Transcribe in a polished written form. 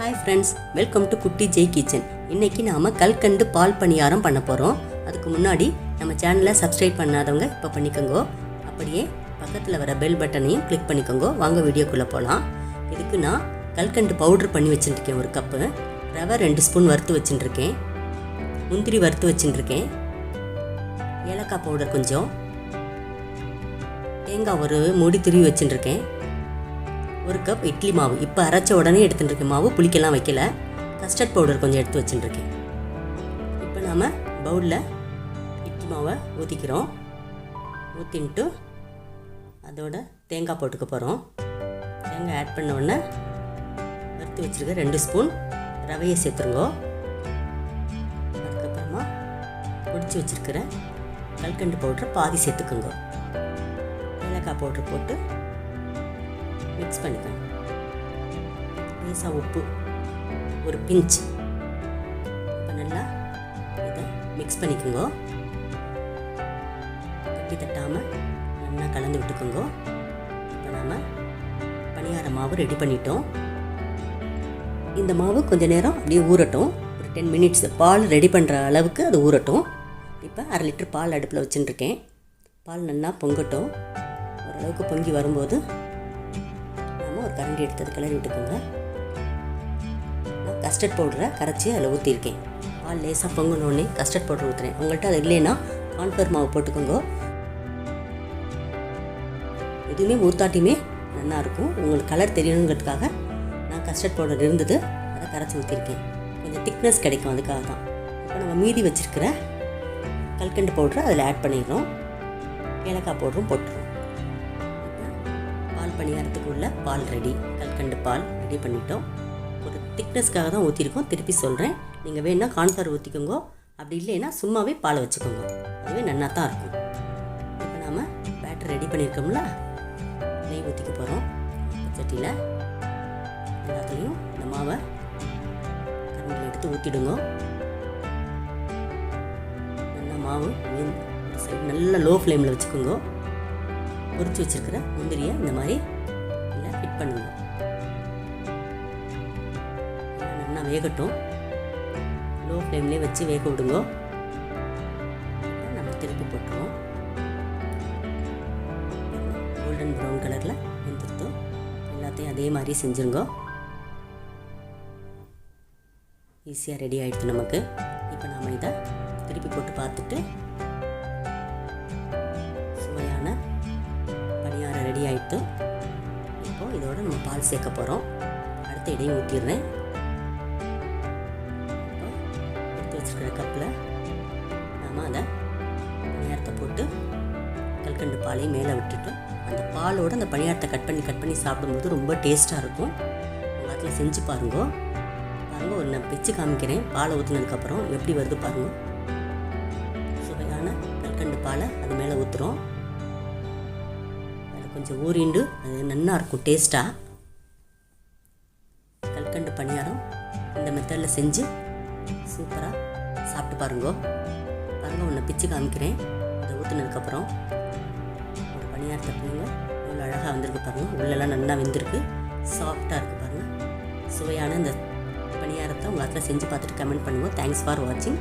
Hi friends, welcome to குட்டி Jai kitchen. இன்றைக்கி நாம் கல்கண்டு பால் பணியாரம் பண்ண போகிறோம். அதுக்கு முன்னாடி நம்ம சேனலை சப்ஸ்கிரைப் பண்ணாதவங்க இப்போ பண்ணிக்கோங்க. அப்படியே பக்கத்தில் வர பெல் பட்டனையும் கிளிக் பண்ணிக்கோங்க. வாங்க வீடியோக்குள்ளே போகலாம். இதுக்கு நான் கல்கண்டு பவுட்ரு பண்ணி வச்சுட்டுருக்கேன். ஒரு கப்பு ரவை 2 ஸ்பூன் வறுத்து வச்சுட்டுருக்கேன். முந்திரி வறுத்து வச்சுட்டுருக்கேன். ஏலக்காய் பவுடர் கொஞ்சம், தேங்காய் ஒரு மூடி துருவி வச்சுட்டுருக்கேன். ஒரு கப் இட்லி மாவு, இப்போ அரைச்ச உடனே எடுத்துட்டுருக்கேன். மாவு புளிக்கெல்லாம் வைக்கல. கஸ்டர்ட் பவுடர் கொஞ்சம் எடுத்து வச்சுட்டுருக்கேன். இப்போ நாம் பவுலில் இட்லி மாவை ஊற்றிக்கிறோம். ஊற்றின்ட்டு அதோட தேங்காய் போட்டுக்க போகிறோம். தேங்காய் ஆட் பண்ண உடனே வறுத்து வச்சுருக்க 2 ஸ்பூன் ரவையை சேர்த்துருங்கோ. அதுக்கப்புறமா பொடிச்சு வச்சுருக்கிற கல்கண்டு பவுடரை பாதி சேர்த்துக்குங்க. ஏலக்காய் பவுட்ரு போட்டு மிக்ஸ் பண்ணிக்கணும். லேசாக உப்பு ஒரு பிஞ்ச். இப்போ நல்லா இதை மிக்ஸ் பண்ணிக்கோங்க. கட்டி தட்டாமல் நல்லா கலந்து விட்டுக்கோங்க. இப்போ நாம் பணியார மாவு ரெடி பண்ணிட்டோம். இந்த மாவு கொஞ்சம் நேரம் அப்படியே ஊறட்டும். ஒரு 10 மினிட்ஸ் பால் ரெடி பண்ணுற அளவுக்கு அது ஊறட்டும். இப்போ 1/2 லிட்டர் பால் அடுப்பில் வச்சுட்டுருக்கேன். பால் நல்லா பொங்கட்டும். ஓரளவுக்கு பொங்கி வரும்போது ஒரு கரண்டி எடுத்து கிளறி விட்டுக்கோங்க. நான் கஸ்டர்ட் பவுடரை கரைச்சி அதில் ஊற்றிருக்கேன். பால் லேசாக பொங்கணுன்னே கஸ்டர்ட் பவுடர் ஊற்றுறேன். உங்கள்கிட்ட அது இல்லைன்னா கார்ன்ஃப்ளவர் மாவு போட்டுக்கோங்க. எதுவுமே ஊற்றாட்டியுமே நல்லாயிருக்கும். உங்களுக்கு கலர் தெரியணுங்கிறதுக்காக நான் கஸ்டர்ட் பவுடர் இருந்தது அதை கரைச்சி ஊற்றிருக்கேன். கொஞ்சம் திக்னஸ் கிடைக்கும், அதுக்காக தான். இப்போ நம்ம மீதி வச்சுருக்கிற கல்கண்டு பவுடரை அதில் ஆட் பண்ணிடுறோம். ஏலக்காய் பவுடரும் போட்டுருவோம். பால் பணியாரத்துக்கு உள்ள பால் ரெடி. கல்கண்டு பால் ரெடி பண்ணிட்டோம். ஒரு திக்னஸ்க்காக தான் ஊற்றிருக்கோம். திருப்பி சொல்கிறேன், நீங்கள் வேணுன்னா கார்ன்ஃப்ளவர் ஊற்றிக்கோங்க. அப்படி இல்லைன்னா சும்மாவே பாலை வச்சுக்கோங்க. அதுவே நல்லா தான் இருக்கும். இப்போ நாம் பேட்டர் ரெடி பண்ணியிருக்கோம்ல, நெய் ஊற்றிக்க போகிறோம். சட்டியில் எல்லாத்துலேயும் இந்த மாவை கரண்டில் எடுத்து ஊற்றிடுங்க. நல்லா மாவு ஒரு சைடு நல்லா லோ ஃப்ளேமில் வச்சுக்கோங்க. பொரிச்சு வச்சுருக்கிற முந்திரியை இந்த மாதிரி நல்லா ஃபிட் பண்ணுங்க. நல்லா வேகட்டும். லோ ஃப்ளேம்லேயே வச்சு வேக விடுங்க. நம்ம திருப்பி போட்டுருவோம். கோல்டன் ப்ரௌன் கலரில் வெந்துருத்தோம். எல்லாத்தையும் அதே மாதிரி செஞ்சுருங்க. ஈஸியாக ரெடி ஆகிடுது நமக்கு. இப்போ நாம் இதை திருப்பி போட்டு பார்த்துட்டு சுவையான பணியாரம் ரெடி ஆகிட்டு. இப்போது இதோட நம்ம பால் சேர்க்க போகிறோம். அடுத்த இடையும் ஊற்றிடுறேன். இப்போ எடுத்து வச்சுருக்கிற கப்பில் நாம் அதை பணியாரத்தை போட்டு கல்கண்டு பாலையும் மேலே விட்டுட்டு அந்த பாலோடு அந்த பணியாரத்தை கட் பண்ணி சாப்பிடும்போது ரொம்ப டேஸ்ட்டாக இருக்கும். உங்கள் அதில் செஞ்சு பாருங்க. ஒரு நான் பிச்சு காமிக்கிறேன். பாலை ஊற்றினதுக்கப்புறம் எப்படி வருது பாருங்கள். சுவையான கல்கண்டு பாலை அது மேலே ஊற்றுறோம். கொஞ்சம் ஊறிண்டு அது நல்லா இருக்கும் டேஸ்ட்டாக. கல்கண்டு பணியாரம் இந்த மெத்தடில் செஞ்சு சூப்பராக சாப்பிட்டு பாருங்க. ஒன்று பிச்சு காமிக்கிறேன். அதை ஊற்றுனதுக்கப்புறம் ஒரு பணியாரத்தை பிள்ளைங்க எவ்வளோ அழகாக வந்திருக்கு பாருங்கள். உள்ளெல்லாம் நல்லா வெந்திருக்கு, சாஃப்டாக இருக்குது பாருங்கள். சுவையான இந்த பணியாரத்தை உங்கள் அதில் செஞ்சு பார்த்துட்டு கமெண்ட் பண்ணுங்கள். தேங்க்ஸ் ஃபார் வாட்சிங்.